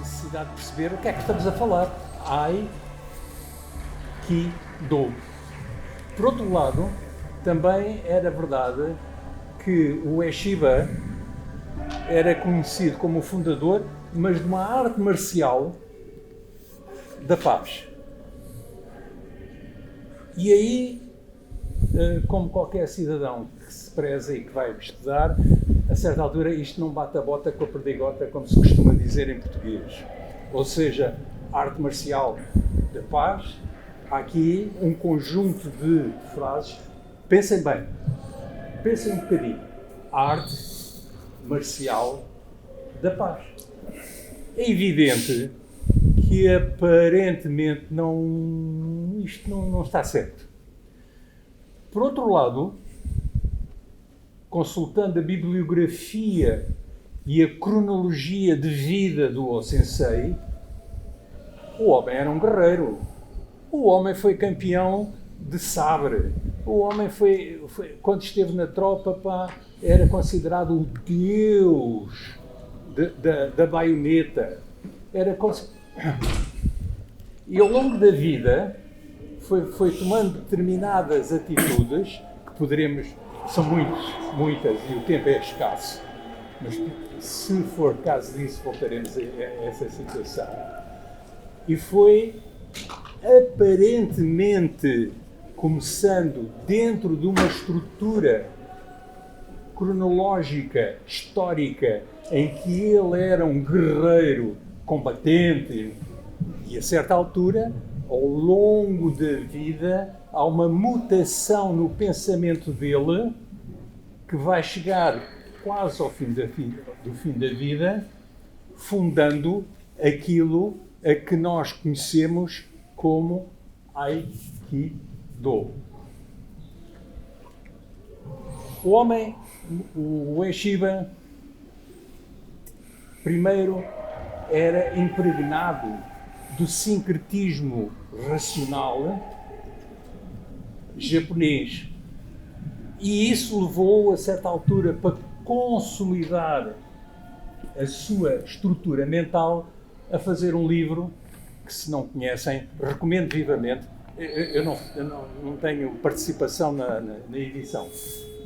necessidade de perceber o que é que estamos a falar. Aikido. Por outro lado, também era verdade que o Ueshiba era conhecido como o fundador, mas de uma arte marcial da paz. E aí, como qualquer cidadão que se preza e que vai estudar, a certa altura isto não bate a bota com a perdigota, como se costuma dizer em português. Ou seja, arte marcial da paz. Há aqui um conjunto de frases. Pensem bem, pensem um bocadinho. Arte marcial da paz. É evidente que aparentemente isto não está certo. Por outro lado, consultando a bibliografia e a cronologia de vida do O-Sensei, o homem era um guerreiro. O homem foi campeão de sabre. O homem foi quando esteve na tropa, era considerado o deus da baioneta. E ao longo da vida foi tomando determinadas atitudes, que poderemos, são muitas, e o tempo é escasso, mas se for caso disso voltaremos a essa situação. E foi aparentemente começando dentro de uma estrutura cronológica, histórica, em que ele era um guerreiro combatente, e a certa altura, ao longo da vida, há uma mutação no pensamento dele que vai chegar quase ao fim do fim da vida, fundando aquilo a que nós conhecemos como Aikido. O homem, o Ueshiba, primeiro era impregnado do sincretismo racional japonês. E isso levou, a certa altura, para consolidar a sua estrutura mental, a fazer um livro que, se não conhecem, recomendo vivamente. Eu não tenho participação na edição,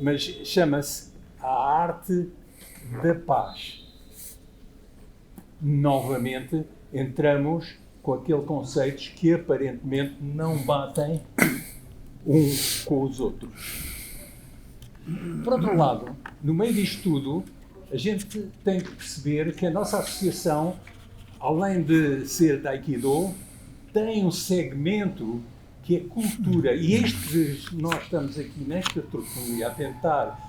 mas chama-se A Arte da Paz. Novamente, entramos com aqueles conceitos que aparentemente não batem uns com os outros. Por outro lado, no meio disto tudo, a gente tem que perceber que a nossa associação, além de ser de Aikido, tem um segmento que é cultura. E este que nós estamos aqui nesta tertulia a tentar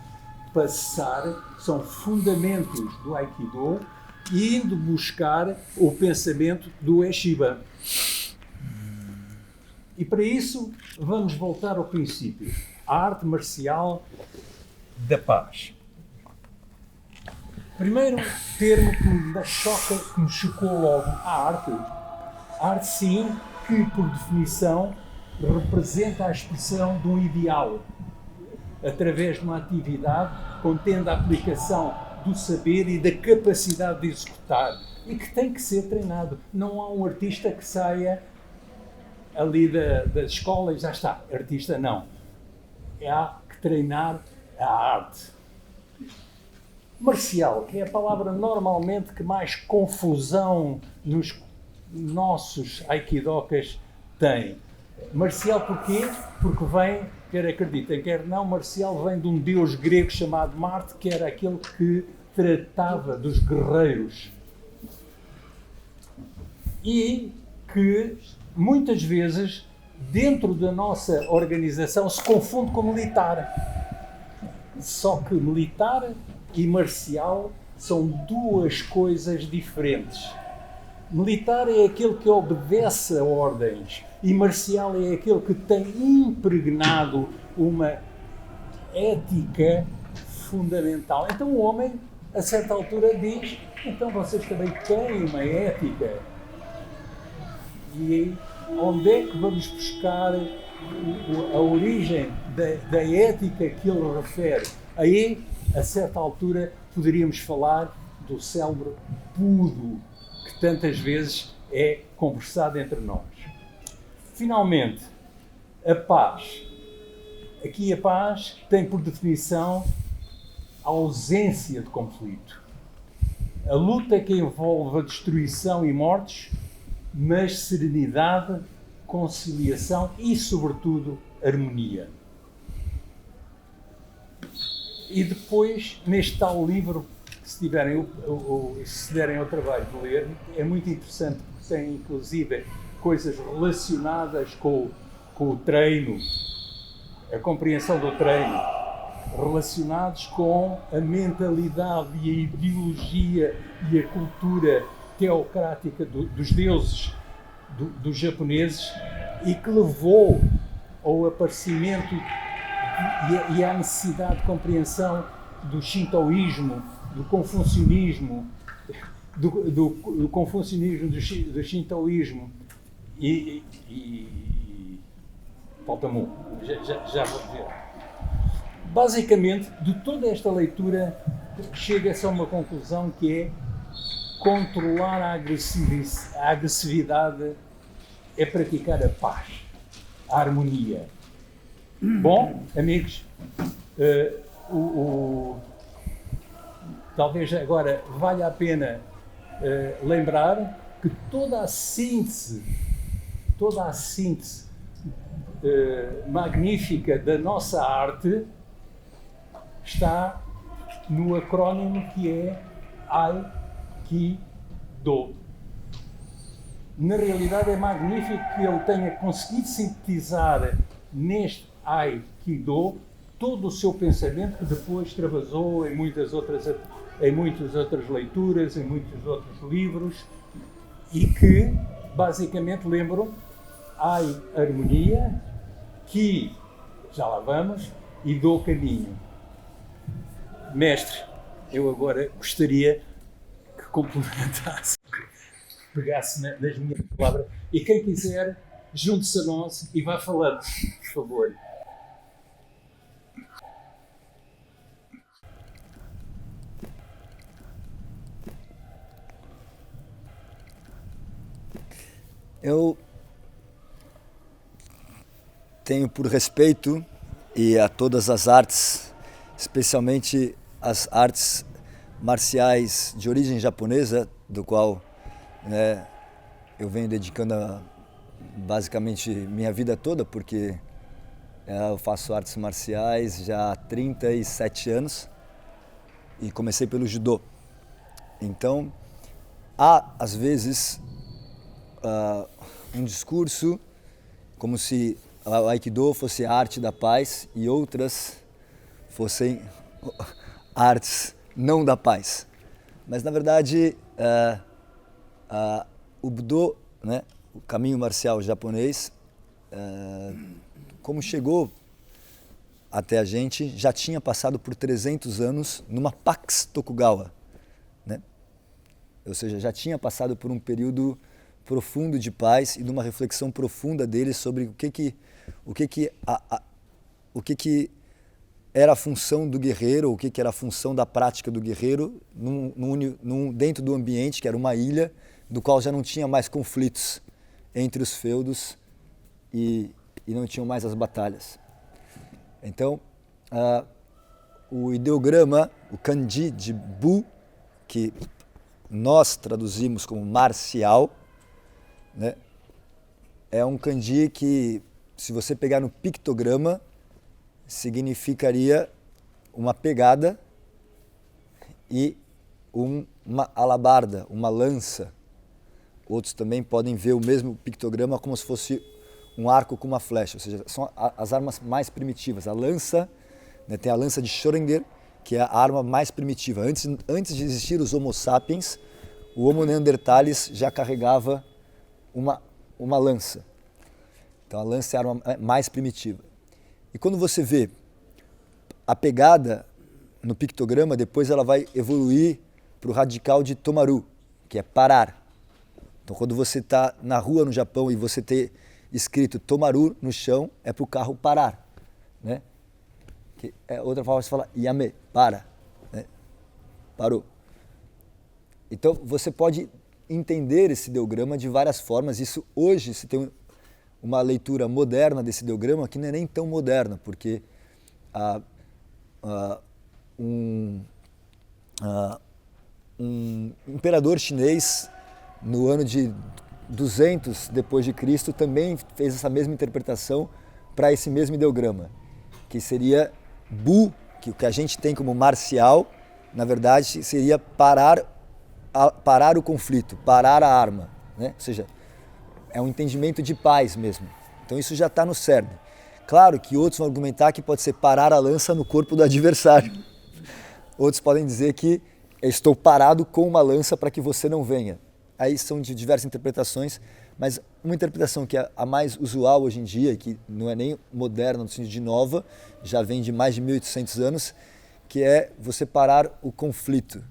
passar são fundamentos do Aikido, indo buscar o pensamento do Ueshiba. E para isso vamos voltar ao princípio. A arte marcial da paz. Primeiro termo que me choca, que me chocou logo, a arte. A arte, sim, que por definição representa a expressão de um ideal, através de uma atividade contendo a aplicação do saber e da capacidade de executar, e que tem que ser treinado. Não há um artista que saia ali da escola e já está, artista não. Há que treinar a arte. Marcial, que é a palavra normalmente que mais confusão nos nossos aikidokas tem. Marcial porquê? Porque vem, quer acreditem, quer não, marcial vem de um deus grego chamado Marte, que era aquele que tratava dos guerreiros. E que muitas vezes, dentro da nossa organização, se confunde com militar. Só que militar e marcial são duas coisas diferentes. Militar é aquele que obedece a ordens e marcial é aquele que tem impregnado uma ética fundamental. Então o homem, a certa altura, diz: então vocês também têm uma ética. E onde é que vamos buscar a origem da ética que ele refere? Aí, a certa altura, poderíamos falar do célebre Budo, que tantas vezes é conversado entre nós. Finalmente, a paz. Aqui a paz tem por definição a ausência de conflito. A luta que envolve a destruição e mortes, mas serenidade, conciliação e, sobretudo, harmonia. E depois, neste tal livro, se derem ao trabalho de ler, é muito interessante porque tem, inclusive, coisas relacionadas com o treino, a compreensão do treino, relacionados com a mentalidade e a ideologia e a cultura teocrática dos deuses dos japoneses e que levou ao aparecimento e à necessidade de compreensão do shintoísmo, do confucionismo, do confucionismo, do shintoísmo e falta-me um, já vou dizer. Basicamente, de toda esta leitura, chega-se a uma conclusão que é controlar a agressividade é praticar a paz, a harmonia. Bom, amigos, talvez agora valha a pena lembrar que toda a síntese magnífica da nossa arte está no acrónimo que é Aikido. Na realidade é magnífico que ele tenha conseguido sintetizar neste Aikido todo o seu pensamento que depois extravasou em muitas outras leituras, em muitos outros livros e que basicamente lembram harmonia, Ki, já lá vamos, e do caminho. Mestre, eu agora gostaria que complementasse, pegasse nas minhas palavras e quem quiser junte-se a nós e vá falando, por favor. Eu tenho por respeito e a todas as artes, especialmente as artes marciais de origem japonesa, do qual eu venho dedicando basicamente minha vida toda, porque eu faço artes marciais já há 37 anos e comecei pelo judô. Então, há às vezes um discurso como se o Aikido fosse a arte da paz e outras fossem artes não da paz. Mas, na verdade, o Budo, né, o caminho marcial japonês, como chegou até a gente, já tinha passado por 300 anos numa Pax Tokugawa, né? Ou seja, já tinha passado por um período profundo de paz e de uma reflexão profunda dele sobre o que era a função do guerreiro, o que era a função da prática do guerreiro dentro do ambiente, que era uma ilha, do qual já não tinha mais conflitos entre os feudos e não tinham mais as batalhas. Então, o ideograma, o kanji de Bu, que nós traduzimos como marcial, né, é um kanji que, se você pegar no pictograma, significaria uma pegada e uma alabarda, uma lança. Outros também podem ver o mesmo pictograma como se fosse um arco com uma flecha, ou seja, são as armas mais primitivas. A lança, né, tem a lança de Schrödinger, que é a arma mais primitiva. Antes de existir os Homo sapiens, o Homo neanderthalis já carregava uma lança. Então a lança é a arma mais primitiva. E quando você vê a pegada no pictograma, depois ela vai evoluir para o radical de Tomaru, que é parar. Então quando você está na rua no Japão e você tem escrito Tomaru no chão, é para o carro parar, né? Que é outra forma de falar Yame, para, né? Parou. Então você pode entender esse ideograma de várias formas. Isso hoje se tem uma leitura moderna desse ideograma que não é nem tão moderna, porque um imperador chinês no ano de 200 depois de Cristo também fez essa mesma interpretação para esse mesmo ideograma, que seria Bu, que o que a gente tem como marcial, na verdade seria parar o conflito, parar a arma, né? Ou seja, é um entendimento de paz mesmo. Então isso já está no cerne. Claro que outros vão argumentar que pode ser parar a lança no corpo do adversário. Outros podem dizer que eu estou parado com uma lança para que você não venha. Aí são de diversas interpretações, mas uma interpretação que é a mais usual hoje em dia, que não é nem moderna no sentido de nova, já vem de mais de 1800 anos, que é você parar o conflito.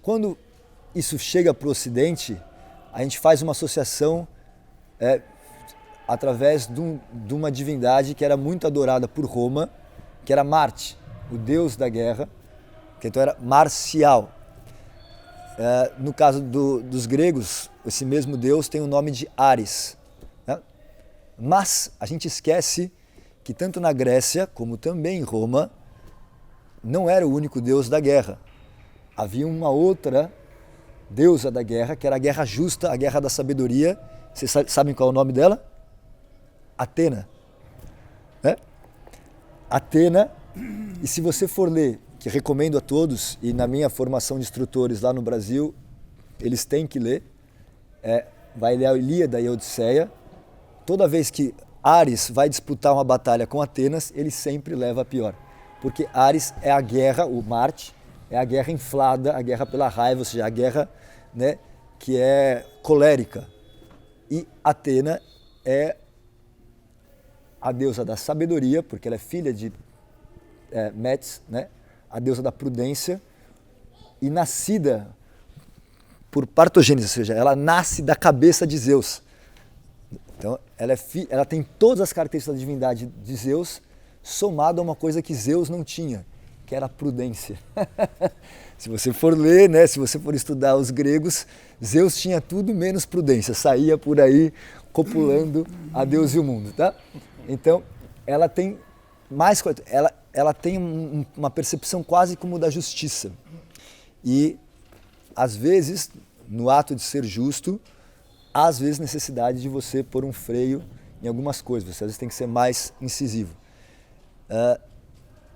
Quando isso chega para o Ocidente, a gente faz uma associação através de uma divindade que era muito adorada por Roma, que era Marte, o deus da guerra, que então era marcial. No caso dos gregos, esse mesmo deus tem o nome de Ares. Né? Mas a gente esquece que tanto na Grécia como também em Roma não era o único deus da guerra. Havia uma outra deusa da guerra, que era a guerra justa, a guerra da sabedoria. Vocês sabem qual é o nome dela? Atena. Né? Atena, e se você for ler, que recomendo a todos, e na minha formação de instrutores lá no Brasil, eles têm que ler, vai ler a Ilíada e a Odisseia. Toda vez que Ares vai disputar uma batalha com Atenas, ele sempre leva a pior. Porque Ares é a guerra, o Marte, é a guerra inflada, a guerra pela raiva, ou seja, a guerra, né, que é colérica. E Atena é a deusa da sabedoria, porque ela é filha de Metis, né, a deusa da prudência, e nascida por partogênese, ou seja, ela nasce da cabeça de Zeus. Então, ela tem todas as características da divindade de Zeus, somado a uma coisa que Zeus não tinha, que era a prudência. Se você for ler, né, se você for estudar os gregos, Zeus tinha tudo menos prudência, saía por aí copulando a Deus e o mundo, tá? Então, ela tem mais coisa, ela tem uma percepção quase como da justiça. E, às vezes, no ato de ser justo, há às vezes necessidade de você pôr um freio em algumas coisas, você às vezes tem que ser mais incisivo.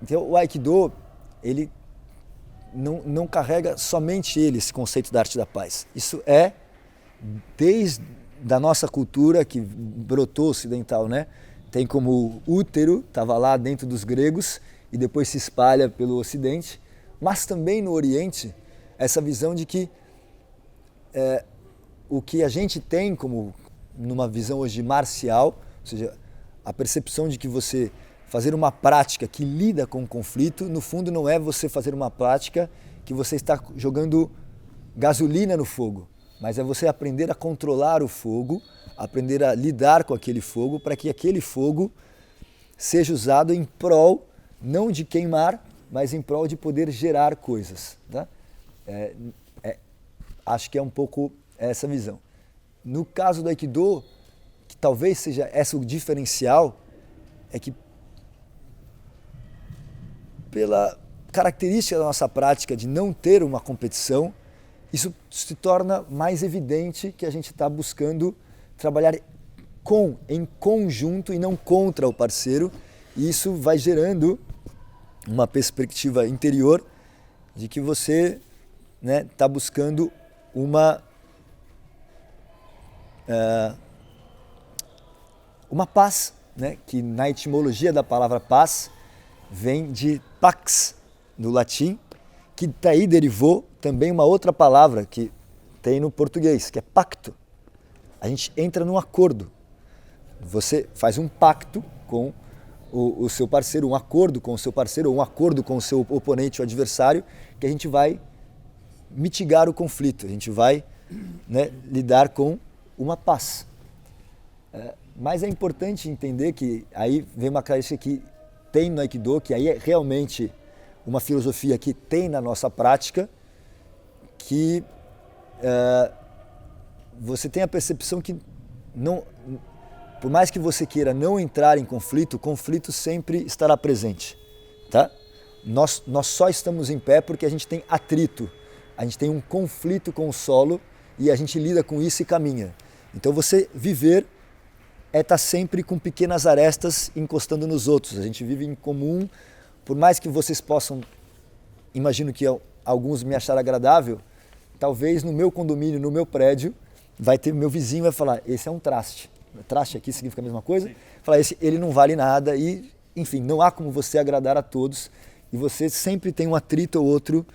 Então, o Aikido, ele não carrega somente esse conceito da arte da paz. Isso é desde a nossa cultura, que brotou ocidental, né? Tem como útero, estava lá dentro dos gregos e depois se espalha pelo Ocidente, mas também no Oriente, essa visão de que o que a gente tem como numa visão hoje marcial, ou seja, a percepção de que você fazer uma prática que lida com o conflito, no fundo não é você fazer uma prática que você está jogando gasolina no fogo, mas é você aprender a controlar o fogo, aprender a lidar com aquele fogo, para que aquele fogo seja usado em prol, não de queimar, mas em prol de poder gerar coisas. Tá? Acho que é um pouco essa visão. No caso do Aikido, que talvez seja esse o diferencial, é que pela característica da nossa prática de não ter uma competição, isso se torna mais evidente que a gente está buscando trabalhar em conjunto e não contra o parceiro, e isso vai gerando uma perspectiva interior de que você está buscando uma paz, né, que na etimologia da palavra paz vem de pax, no latim, que daí derivou também uma outra palavra que tem no português, que é pacto. A gente entra num acordo. Você faz um pacto com o seu parceiro, um acordo com o seu parceiro, ou um acordo com o seu oponente ou adversário, que a gente vai mitigar o conflito, a gente vai, né, lidar com uma paz. Mas é importante entender que aí vem uma característica que tem no Aikido, que aí é realmente uma filosofia que tem na nossa prática, que você tem a percepção que não, por mais que você queira não entrar em conflito, o conflito sempre estará presente, tá? Nós só estamos em pé porque a gente tem atrito, a gente tem um conflito com o solo e a gente lida com isso e caminha. Então você viver é estar sempre com pequenas arestas encostando nos outros. A gente vive em comum, por mais que vocês possam, imagino que alguns me acharam agradável, talvez no meu condomínio, no meu prédio, meu vizinho vai falar, esse é um traste. Traste aqui significa a mesma coisa? Falar, ele não vale nada e, enfim, não há como você agradar a todos e você sempre tem um atrito ou outro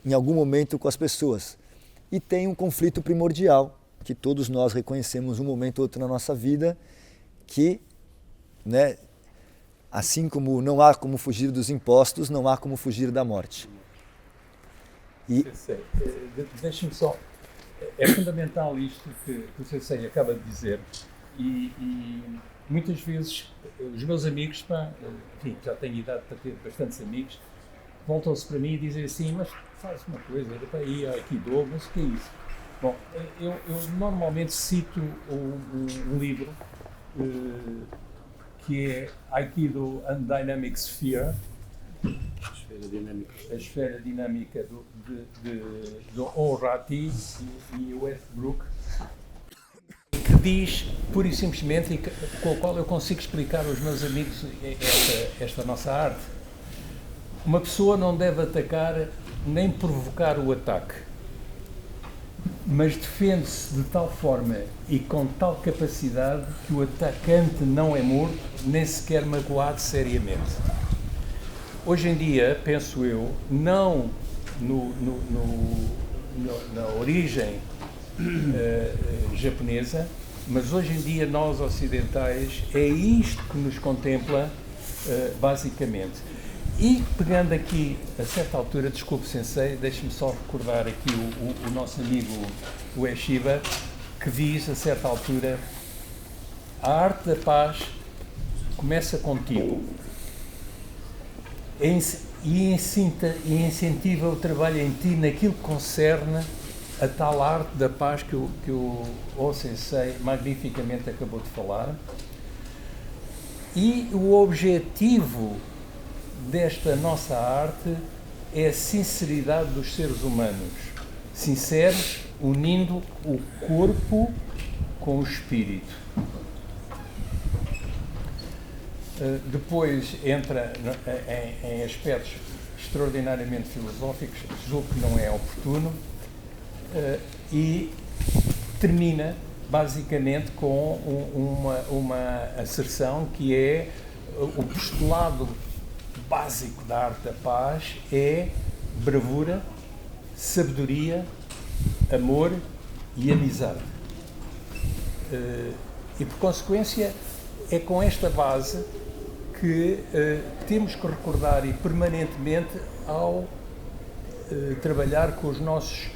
em algum momento com as pessoas. E tem um conflito primordial, que todos nós reconhecemos um momento ou outro na nossa vida, que, né, assim como não há como fugir dos impostos, não há como fugir da morte. E deixe-me só, é fundamental isto que o Sensei acaba de dizer e muitas vezes os meus amigos, enfim, já tenho idade para ter bastantes amigos, voltam-se para mim e dizem assim, mas faz uma coisa, aí Aikido, mas o que é isso? Bom, eu normalmente cito um livro que é Aikido and Dynamic Sphere, a esfera dinâmica do Ohratti e Westbrook, que diz, pura e simplesmente, e com o qual eu consigo explicar aos meus amigos esta nossa arte. Uma pessoa não deve atacar nem provocar o ataque, mas defende-se de tal forma e com tal capacidade que o atacante não é morto, nem sequer magoado seriamente. Hoje em dia, penso eu, não na origem japonesa, mas hoje em dia nós ocidentais, é isto que nos contempla basicamente. E pegando aqui, a certa altura, desculpe Sensei, deixe-me só recordar aqui o nosso amigo Ueshiba, que diz a certa altura, a arte da paz começa contigo e incentiva o trabalho em ti naquilo que concerne a tal arte da paz que o Sensei magnificamente acabou de falar. E o objetivo desta nossa arte é a sinceridade dos seres humanos, sinceros, unindo o corpo com o espírito. Depois entra em aspectos extraordinariamente filosóficos, julgo que não é oportuno, e termina basicamente com uma asserção que é o postulado básico da arte da paz é bravura, sabedoria, amor e amizade. E por consequência é com esta base que temos que recordar e permanentemente ao trabalhar com os nossos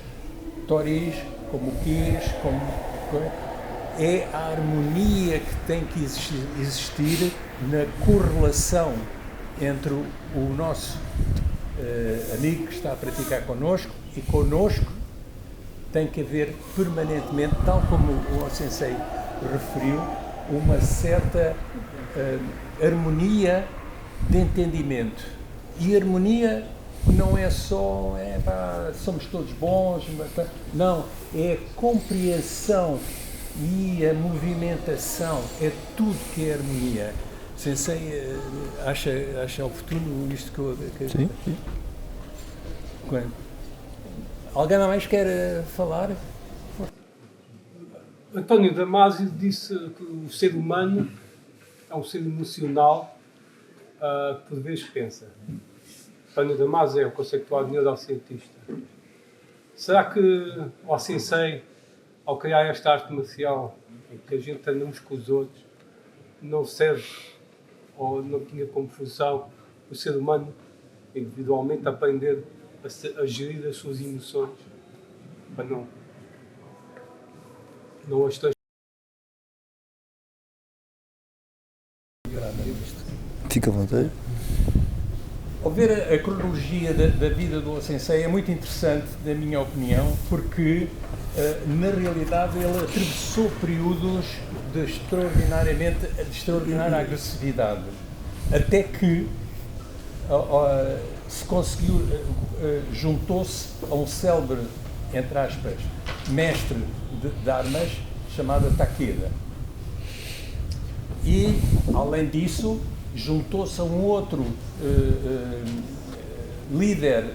toris, como o quis, é a harmonia que tem que existir na correlação entre o nosso amigo que está a praticar connosco e connosco. Tem que haver permanentemente, tal como o Sensei referiu, uma certa harmonia de entendimento. E harmonia não é só somos todos bons, não, é a compreensão e a movimentação, é tudo que é harmonia. Sensei, acha oportuno isto que Sim. Alguém mais quer falar? António Damasio disse que o ser humano é um ser emocional que por vezes pensa. António Damasio é um conceituado neurocientista. Será que o Sensei, ao criar esta arte marcial, em que a gente anda uns com os outros, não serve ou não tinha como função o ser humano individualmente aprender a gerir as suas emoções para não as transformar? Fica à vontade. Ao ver a cronologia da vida do O-sensei é muito interessante, na minha opinião, porque na realidade ele atravessou períodos de extraordinária agressividade, até que se conseguiu, juntou-se a um célebre, entre aspas, mestre de armas chamado Takeda. E, além disso, juntou-se a um outro líder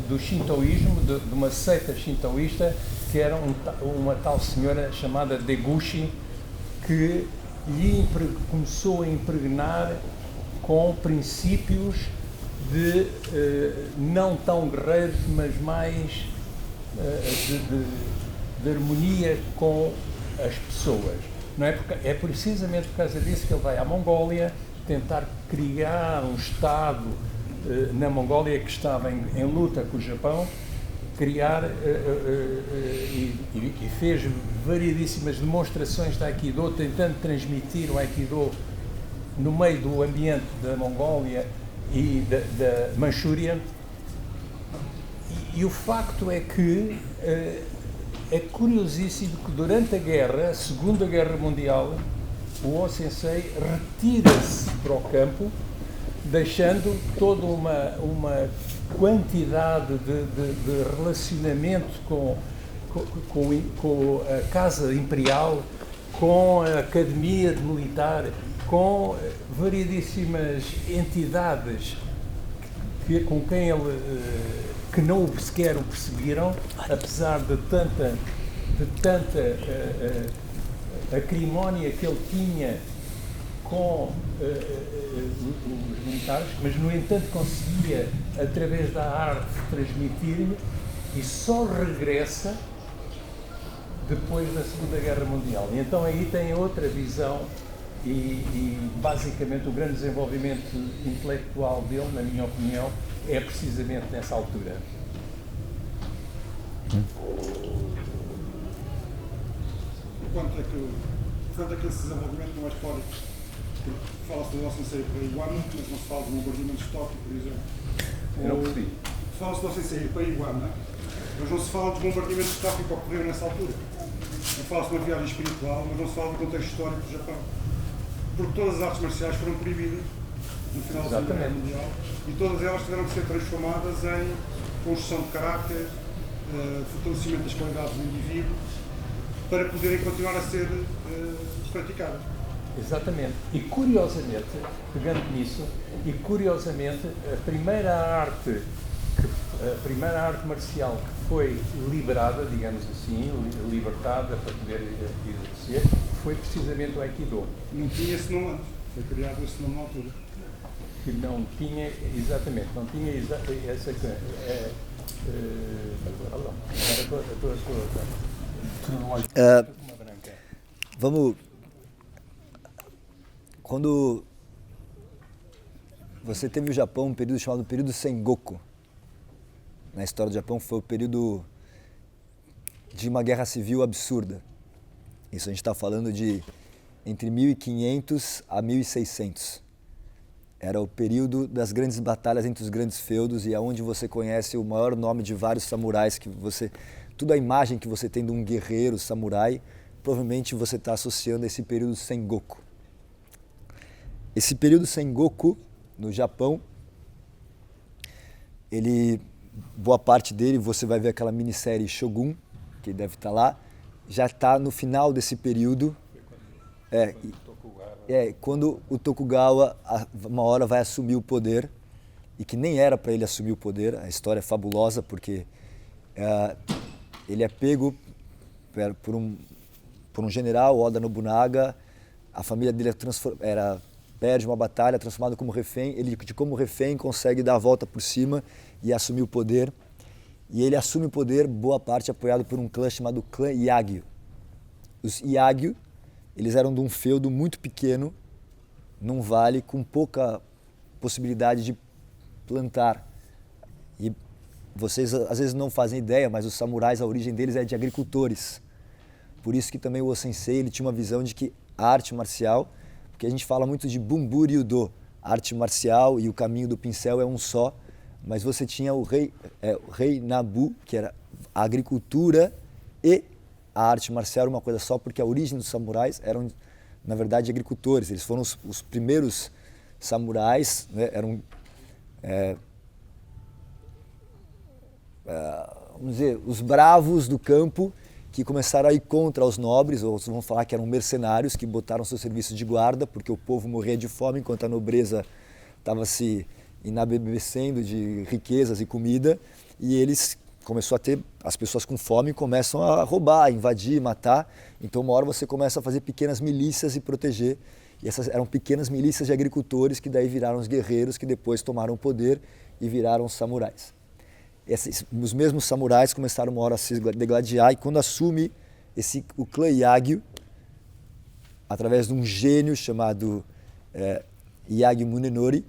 do shintoísmo, de uma seita shintoísta, que era uma tal senhora chamada Deguchi, que começou a impregnar com princípios de não tão guerreiros, mas mais de harmonia com as pessoas. Não é? Porque é precisamente por causa disso que ele vai à Mongólia tentar criar um Estado na Mongólia que estava em luta com o Japão, criar e fez variedíssimas demonstrações de Aikido, tentando transmitir o Aikido no meio do ambiente da Mongólia e da Manchúria. E o facto é que é curiosíssimo que durante a Segunda Guerra Mundial, o O-sensei retira-se para o campo, deixando toda uma quantidade de relacionamento com a Casa Imperial, com a Academia Militar, com variedíssimas entidades com quem ele que não sequer o perseguiram, apesar de tanta acrimónia que ele tinha com os militares, mas no entanto conseguia, através da arte, transmitir-lhe, e só regressa depois da Segunda Guerra Mundial. E então aí tem outra visão e basicamente o grande desenvolvimento intelectual dele, na minha opinião, é precisamente nessa altura. Quanto é que esse desenvolvimento não é histórico? Fala-se do O-sensei para Iguana, mas não se fala de um bombardeamento de Tóquio, por exemplo. Eu não percebi. Fala-se do O-sensei para Iguana, mas não se fala dos bombardeamentos de Tóquio que ocorreram nessa altura. Não fala-se de uma viagem espiritual, mas não se fala do contexto histórico do Japão. Porque todas as artes marciais foram proibidas no final da Segunda Guerra Mundial e todas elas tiveram que ser transformadas em construção de caráter, fortalecimento das qualidades do indivíduo, para poderem continuar a ser praticadas. Exatamente. E curiosamente, pegando nisso, a primeira arte marcial que foi liberada, digamos assim, libertada para poder exercer, foi precisamente o Aikido. Não tinha esse nome antes, foi criado esse nome na altura. Que não tinha, exatamente, essa Vamos. Quando você teve o Japão, um período chamado período Sengoku. Na história do Japão foi o período de uma guerra civil absurda. Isso a gente está falando de entre 1500 a 1600. Era o período das grandes batalhas entre os grandes feudos e aonde você conhece o maior nome de vários samurais que você... Toda a imagem que você tem de um guerreiro samurai, provavelmente você está associando a esse período Sengoku. Esse período Sengoku, no Japão, boa parte dele, você vai ver aquela minissérie Shogun, que deve estar lá, já está no final desse período. Quando o Tokugawa, uma hora, vai assumir o poder, e que nem era para ele assumir o poder, a história é fabulosa, porque ele é pego por um general, Oda Nobunaga, a família dele perde uma batalha, transformado como refém, ele como refém consegue dar a volta por cima e assumir o poder. E ele assume o poder, boa parte apoiado por um clã chamado clã Yagyu. Os Yagyu, eles eram de um feudo muito pequeno, num vale com pouca possibilidade de plantar. E vocês às vezes não fazem ideia, mas os samurais, a origem deles é de agricultores. Por isso que também o O-sensei, ele tinha uma visão de que a arte marcial, porque a gente fala muito de Bunbu Ryudo, a arte marcial e o caminho do pincel é um só, mas você tinha o rei Nabu, que era a agricultura e a arte marcial era uma coisa só, porque a origem dos samurais eram, na verdade, agricultores. Eles foram os primeiros samurais, né? Eram, vamos dizer, os bravos do campo que começaram a ir contra os nobres, ou vamos falar que eram mercenários, que botaram seu serviço de guarda, porque o povo morria de fome, enquanto a nobreza estava se enabebecendo de riquezas e comida, e eles começou a ter, as pessoas com fome começam a roubar, invadir, matar, então uma hora você começa a fazer pequenas milícias e proteger, e essas eram pequenas milícias de agricultores que daí viraram os guerreiros, que depois tomaram o poder e viraram os samurais. Os mesmos samurais começaram uma hora a se degladiar, e quando assume o clã Yagyu, através de um gênio chamado Yagyu Munenori,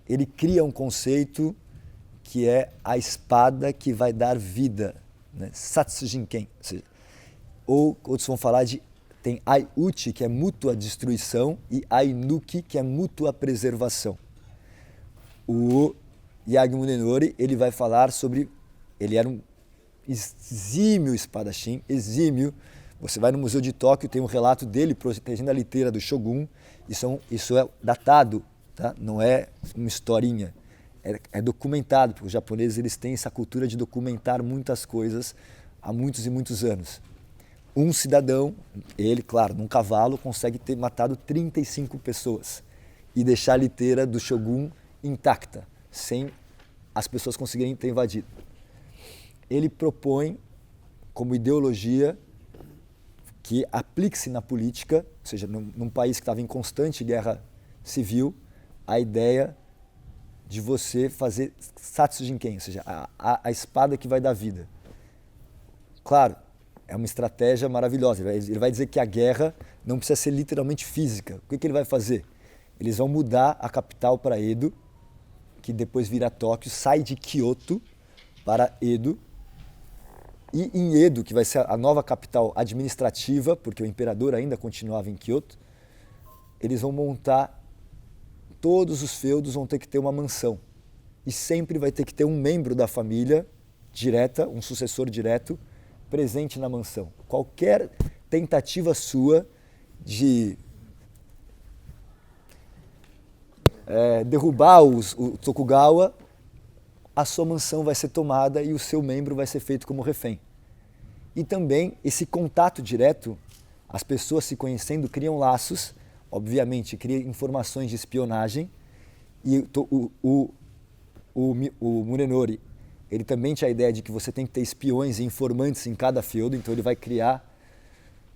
ele cria um conceito que é a espada que vai dar vida, né? Satsujinken, ou outros vão falar tem Ai-Uchi, que é mútua destruição, e Ai-Nuki, que é mútua preservação. O Yagyu Munenori, ele vai falar sobre, ele era um exímio espadachim, exímio. Você vai no Museu de Tóquio, tem um relato dele protegendo a liteira do Shogun, isso é datado, tá? Não é uma historinha, é documentado, porque os japoneses eles têm essa cultura de documentar muitas coisas há muitos e muitos anos. Um cidadão, ele, claro, num cavalo, consegue ter matado 35 pessoas e deixar a liteira do Shogun intacta, sem as pessoas conseguirem ter invadido. Ele propõe, como ideologia, que aplique-se na política, ou seja, num país que estava em constante guerra civil, a ideia de você fazer Satsujinken, ou seja, a espada que vai dar vida. Claro, é uma estratégia maravilhosa. Ele vai dizer que a guerra não precisa ser literalmente física. O que ele vai fazer? Eles vão mudar a capital para Edo, que depois vira Tóquio, sai de Kyoto para Edo. E em Edo, que vai ser a nova capital administrativa, porque o imperador ainda continuava em Kyoto, eles vão montar, todos os feudos vão ter que ter uma mansão. E sempre vai ter que ter um membro da família direta, um sucessor direto, presente na mansão. Qualquer tentativa sua de derrubar o Tokugawa, a sua mansão vai ser tomada e o seu membro vai ser feito como refém. E também esse contato direto, as pessoas se conhecendo criam laços, obviamente cria informações de espionagem, e o Munenori, ele também tinha a ideia de que você tem que ter espiões e informantes em cada feudo, então ele vai criar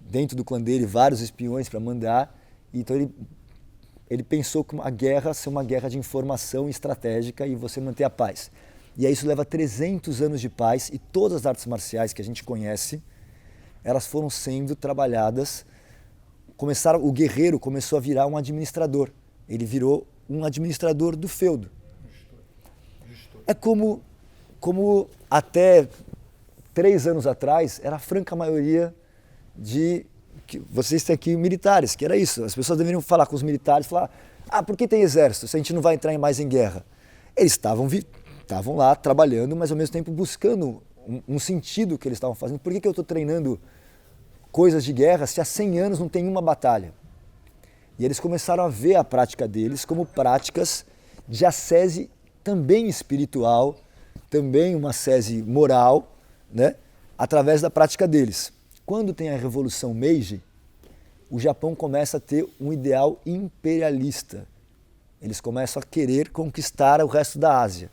dentro do clã dele vários espiões para mandar, então ele pensou que a guerra ser uma guerra de informação estratégica e você manter a paz. E aí isso leva 300 anos de paz, e todas as artes marciais que a gente conhece, elas foram sendo trabalhadas. O guerreiro começou a virar um administrador. Ele virou um administrador do feudo. É como até 3 anos atrás era a franca maioria que vocês têm aqui militares, que era isso. As pessoas deveriam falar com os militares, falar, por que tem exército se a gente não vai entrar mais em guerra? Eles estavam lá trabalhando, mas ao mesmo tempo buscando um sentido que eles estavam fazendo. Por que eu estou treinando coisas de guerra se há 100 anos não tem uma batalha? E eles começaram a ver a prática deles como práticas de ascese também espiritual, também uma ascese moral, né? Através da prática deles. Quando tem a Revolução Meiji, o Japão começa a ter um ideal imperialista. Eles começam a querer conquistar o resto da Ásia.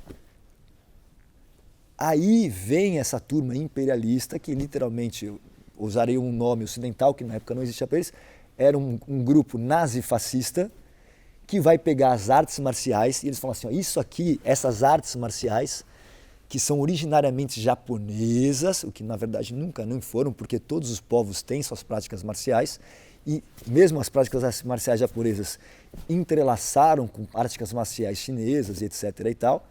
Aí vem essa turma imperialista, que literalmente, eu usarei um nome ocidental, que na época não existia para eles, era um grupo nazi-fascista, que vai pegar as artes marciais, e eles falam assim, isso aqui, essas artes marciais, que são originariamente japonesas, o que na verdade nunca não foram, porque todos os povos têm suas práticas marciais, e mesmo as práticas marciais japonesas entrelaçaram com práticas marciais chinesas, etc. e tal,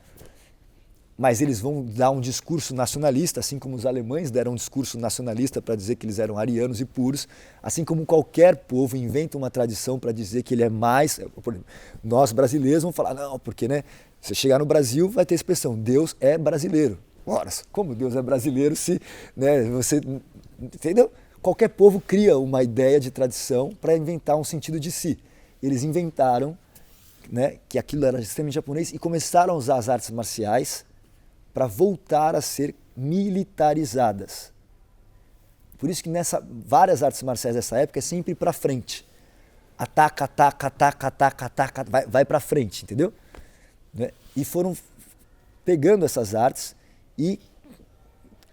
mas eles vão dar um discurso nacionalista, assim como os alemães deram um discurso nacionalista para dizer que eles eram arianos e puros, assim como qualquer povo inventa uma tradição para dizer que ele é mais... Por exemplo, nós brasileiros vamos falar, não, porque né, você chegar no Brasil vai ter a expressão, Deus é brasileiro. Ora, como Deus é brasileiro se né, você... Entendeu? Qualquer povo cria uma ideia de tradição para inventar um sentido de si. Eles inventaram, né, que aquilo era extremamente japonês e começaram a usar as artes marciais para voltar a ser militarizadas. Por isso que várias artes marciais dessa época é sempre para frente. Ataca, ataca, ataca, ataca, ataca, vai para frente, entendeu? E foram pegando essas artes e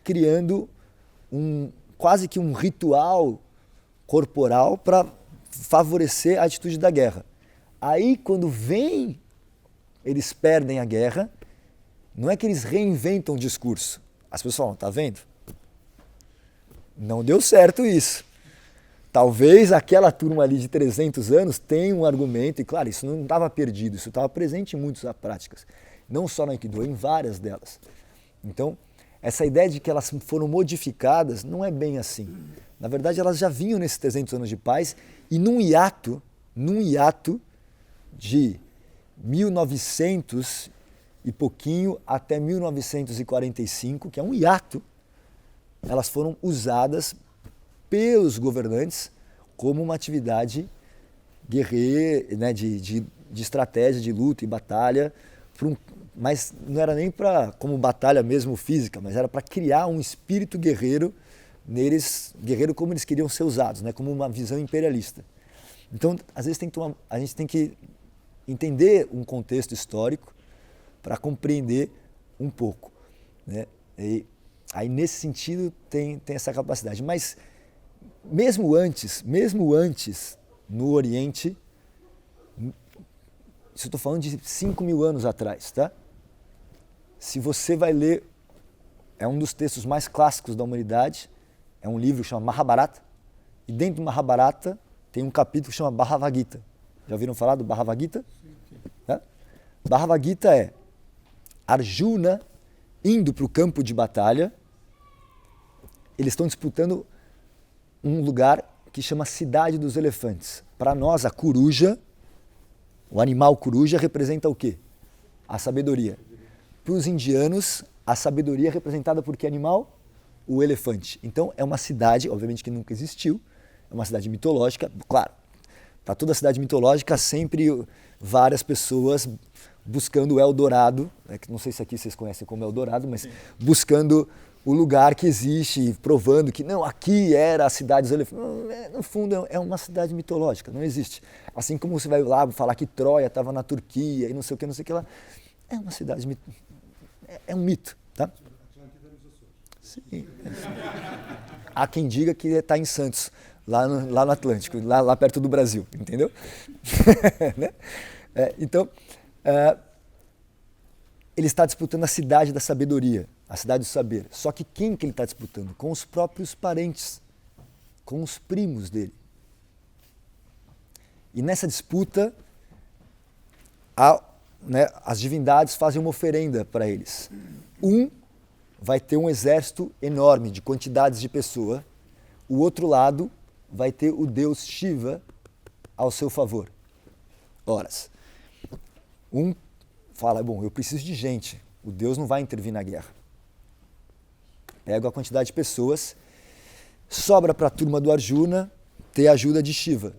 criando quase que um ritual corporal para favorecer a atitude da guerra. Aí, quando eles perdem a guerra, não é que eles reinventam o discurso. As pessoas falam, tá vendo? Não deu certo isso. Talvez aquela turma ali de 300 anos tenha um argumento, e claro, isso não estava perdido, isso estava presente em muitas práticas. Não só no Aikido, em várias delas. Então, essa ideia de que elas foram modificadas não é bem assim. Na verdade, elas já vinham nesses 300 anos de paz e num hiato de 1900 e pouquinho até 1945, que é um hiato, elas foram usadas pelos governantes como uma atividade guerreira, né, de estratégia, de luta e batalha, mas não era nem como batalha mesmo física, mas era para criar um espírito guerreiro neles, guerreiro como eles queriam ser usados, né, como uma visão imperialista. Então, às vezes a gente tem que entender um contexto histórico para compreender um pouco, né? E aí nesse sentido tem essa capacidade. Mas mesmo antes no Oriente, isso eu estou falando de 5.000 anos atrás, tá? Se você vai ler, é um dos textos mais clássicos da humanidade, é um livro que chama Mahabharata, e dentro do Mahabharata tem um capítulo que chama Bhagavad Gita. Já ouviram falar do Bhagavad Gita? Tá? Bhagavad Gita é Arjuna indo para o campo de batalha, eles estão disputando um lugar que chama Cidade dos Elefantes. Para nós, a coruja, o animal coruja representa o quê? A sabedoria. Para os indianos, a sabedoria é representada por que animal? O elefante. Então, é uma cidade, obviamente que nunca existiu, é uma cidade mitológica, claro. Para toda cidade mitológica, sempre várias pessoas buscando o Eldorado, né, que não sei se aqui vocês conhecem como Eldorado, mas sim, buscando o lugar que existe, provando que não, aqui era a cidade dos elefantes. No fundo, é uma cidade mitológica, não existe. Assim como você vai lá falar que Troia estava na Turquia e não sei o que lá, é uma cidade, é um mito, tá? Sim. Há quem diga que está em Santos, lá no Atlântico, lá perto do Brasil, entendeu? Né? Então, ele está disputando a cidade da sabedoria, a cidade do saber. Só que quem que ele está disputando? Com os próprios parentes, com os primos dele. E nessa disputa, as divindades fazem uma oferenda para eles. Vai ter um exército enorme de quantidades de pessoas, o outro lado vai ter o deus Shiva ao seu favor. Horas. Fala, bom, eu preciso de gente, o deus não vai intervir na guerra. Pega a quantidade de pessoas, sobra para a turma do Arjuna ter a ajuda de Shiva.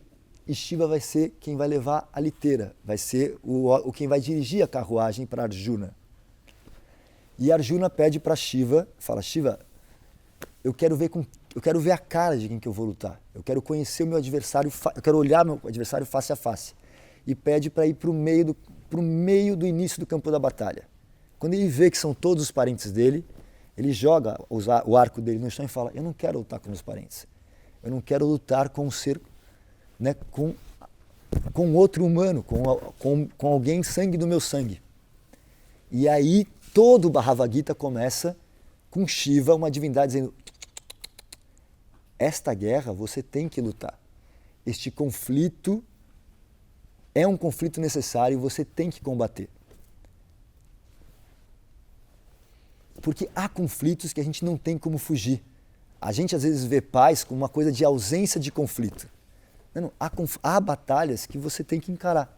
E Shiva vai ser quem vai levar a liteira, vai ser quem vai dirigir a carruagem para Arjuna. E Arjuna pede para Shiva, fala, Shiva, eu quero ver a cara de quem que eu vou lutar. Eu quero conhecer o meu adversário, eu quero olhar meu adversário face a face. E pede para ir para o meio do início do campo da batalha. Quando ele vê que são todos os parentes dele, ele joga o arco dele no chão e fala, eu não quero lutar com meus parentes. Eu não quero lutar com um ser, né, com outro humano, com alguém sangue do meu sangue. E aí todo o Bhagavad Gita começa com Shiva, uma divindade, dizendo, esta guerra você tem que lutar. Este conflito é um conflito necessário e você tem que combater. Porque há conflitos que a gente não tem como fugir. A gente às vezes vê paz como uma coisa de ausência de conflito. Não, há batalhas que você tem que encarar.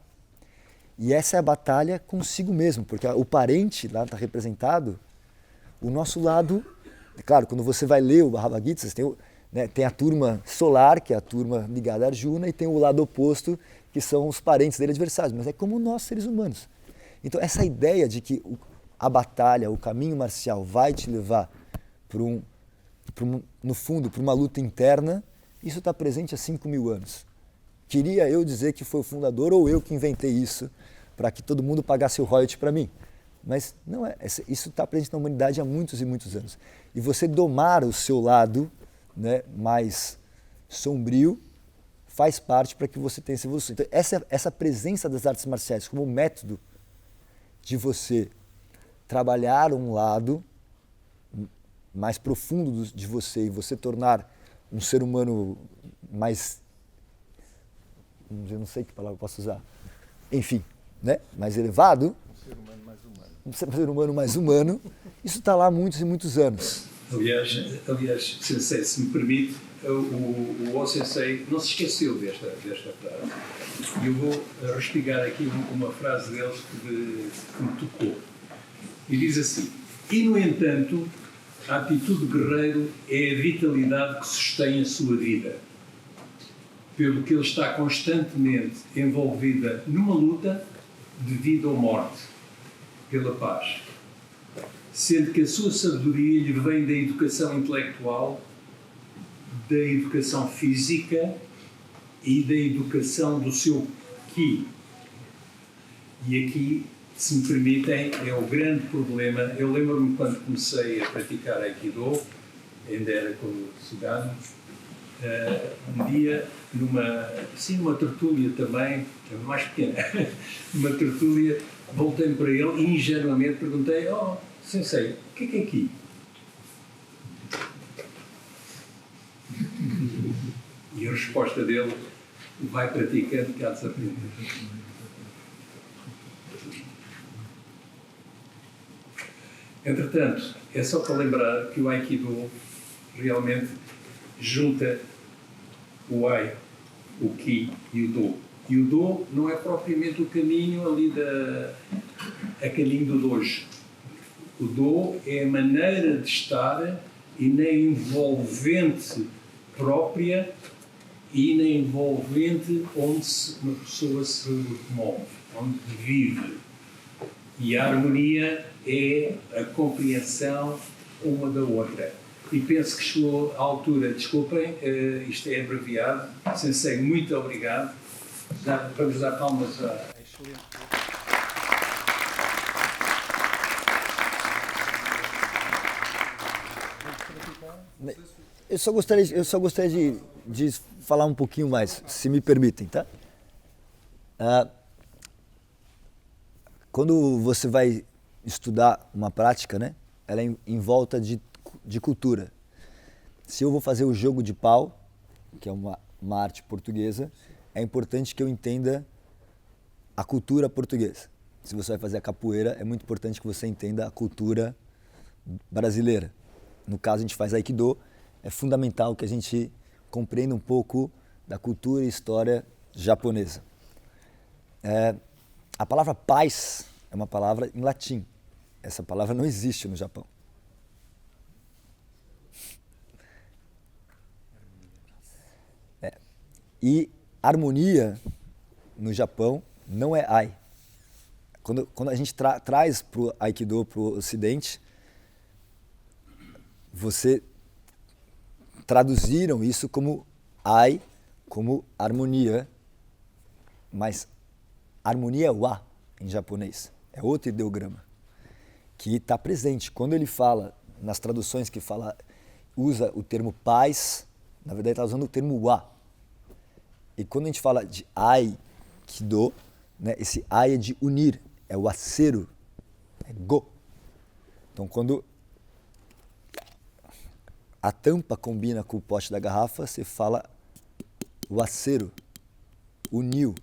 E essa é a batalha consigo mesmo, porque o parente lá está representado, o nosso lado. Claro, quando você vai ler o Bhagavad Gita, você tem a turma solar, que é a turma ligada a Arjuna, e tem o lado oposto, que são os parentes dele adversários, mas é como nós, seres humanos. Então, essa ideia de que a batalha, o caminho marcial vai te levar no fundo, para uma luta interna, isso está presente há 5.000 anos. Queria eu dizer que foi o fundador ou eu que inventei isso, para que todo mundo pagasse o royalty para mim. Mas não é, isso está presente na humanidade há muitos e muitos anos. E você domar o seu lado, né, mais sombrio faz parte para que você tenha essa evolução. Então, essa presença das artes marciais como método de você trabalhar um lado mais profundo de você e você tornar um ser humano mais, eu não sei que palavra eu posso usar, enfim, né, mais elevado, um ser humano mais humano, isso está lá há muitos e muitos anos. Aliás, Sensei, se me permite, o O-Sensei não se esqueceu desta frase. E eu vou respigar aqui uma frase deles que me tocou. E diz assim: e no entanto, a atitude do guerreiro é a vitalidade que sustém a sua vida, pelo que ele está constantemente envolvida numa luta de vida ou morte, pela paz. Sendo que a sua sabedoria lhe vem da educação intelectual, da educação física e da educação do seu Ki. E aqui, se me permitem, é o grande problema. Eu lembro-me quando comecei a praticar Aikido, ainda era como cigano, um dia, numa tertúlia também, mais pequena, numa tertúlia, voltei-me para ele e ingenuamente perguntei: oh, Sensei, o que é aqui? E a resposta dele: vai praticando que há de se aprender. Entretanto, é só para lembrar que o Aikido realmente junta o Ai, o Ki e o Do. E o Do não é propriamente o caminho ali a caminho do Dojo. O Do é a maneira de estar e na envolvente própria e na envolvente onde uma pessoa se move, onde vive. E a harmonia é a compreensão uma da outra. E penso que chegou à altura, desculpem, isto é abreviado. Sensei, muito obrigado. Vamos dar palmas à excelente. Eu só gostaria de falar um pouquinho mais, se me permitem, tá? Quando você vai estudar uma prática, né, ela é em volta de cultura. Se eu vou fazer o jogo de pau, que é uma arte portuguesa, é importante que eu entenda a cultura portuguesa. Se você vai fazer a capoeira, é muito importante que você entenda a cultura brasileira. No caso, a gente faz Aikido, é fundamental que a gente compreenda um pouco da cultura e história japonesa. A palavra paz é uma palavra em latim. Essa palavra não existe no Japão. E harmonia no Japão não é ai. Quando a gente traz para o Aikido, para o Ocidente, você traduziram isso como ai, como harmonia, mas harmonia é wa em japonês, é outro ideograma que está presente. Quando ele fala, nas traduções que usa o termo paz, na verdade está usando o termo wa. E quando a gente fala de Aikido, né, esse ai é de unir, é o acero, é go. Então quando a tampa combina com o pote da garrafa, você fala o acero, uniu.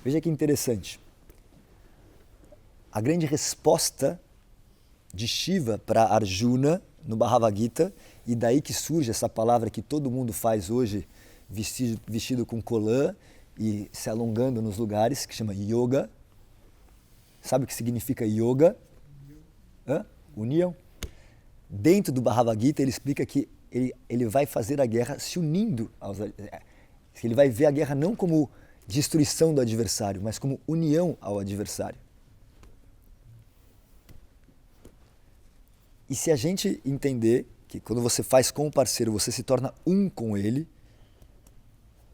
Veja que interessante. A grande resposta de Shiva para Arjuna no Bhagavad Gita, e daí que surge essa palavra que todo mundo faz hoje, vestido com colã e se alongando nos lugares, que chama yoga. Sabe o que significa yoga? União. Dentro do Bhagavad Gita ele explica que ele vai fazer a guerra se unindo ele vai ver a guerra não como destruição do adversário, mas como união ao adversário. E se a gente entender que quando você faz com o parceiro, você se torna um com ele,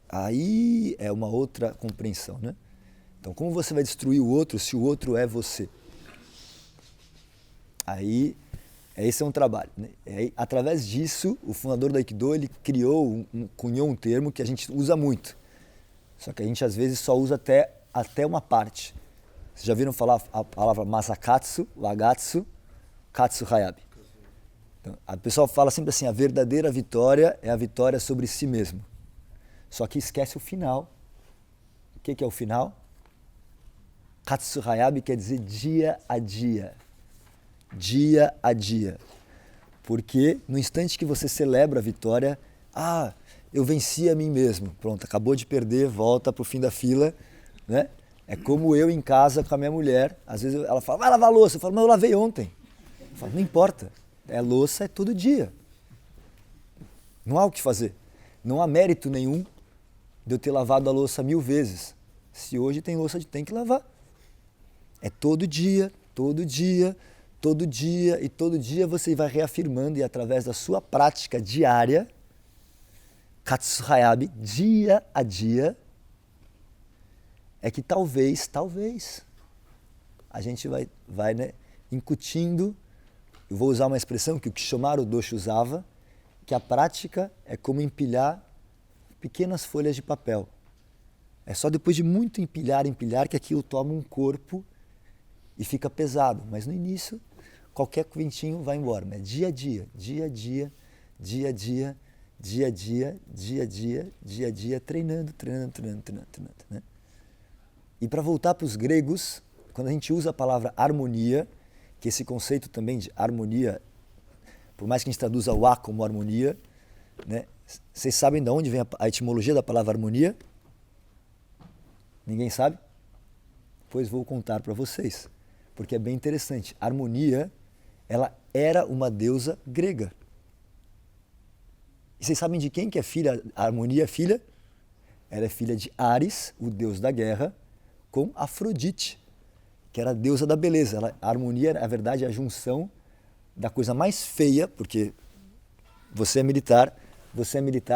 aí é uma outra compreensão, né? Então, como você vai destruir o outro se o outro é você? Aí, esse é um trabalho, né? Aí, através disso, o fundador do Aikido, ele cunhou um termo que a gente usa muito. Só que a gente, às vezes, só usa até uma parte. Vocês já viram falar a palavra Masakatsu, Wagatsu, Katsu Hayabi? Então, a pessoa fala sempre assim, a verdadeira vitória é a vitória sobre si mesmo. Só que esquece o final. O que é o final? Katsu Hayabi quer dizer dia a dia. Dia a dia. Porque no instante que você celebra a vitória, eu venci a mim mesmo. Pronto, acabou de perder, volta para o fim da fila, né? É como eu em casa com a minha mulher. Às vezes ela fala, vai lavar a louça. Eu falo, mas eu lavei ontem. Eu falo, não importa. Louça é todo dia. Não há o que fazer. Não há mérito nenhum de eu ter lavado a louça 1000 vezes. Se hoje tem louça, tem que lavar. É todo dia, todo dia, todo dia, e todo dia você vai reafirmando, e através da sua prática diária, Katsu Hayabi, dia a dia, é que talvez, a gente vai né, incutindo. Eu vou usar uma expressão que o Kishomaru Doshi usava, que a prática é como empilhar pequenas folhas de papel. É só depois de muito empilhar, que aquilo toma um corpo e fica pesado. Mas no início, qualquer ventinho vai embora. Mas dia a dia, dia a dia, dia a dia, dia a dia, dia a dia, dia a dia, treinando. Né? E para voltar para os gregos, quando a gente usa a palavra harmonia, que esse conceito também de harmonia, por mais que a gente traduza o A como harmonia, né? Vocês sabem de onde vem a etimologia da palavra harmonia? Ninguém sabe? Pois vou contar para vocês, porque é bem interessante. A harmonia, ela era uma deusa grega. E vocês sabem de quem que é filha? A harmonia é filha? Ela é filha de Ares, o deus da guerra, com Afrodite, que era a deusa da beleza. A harmonia, na verdade, é a junção da coisa mais feia, porque você é militar,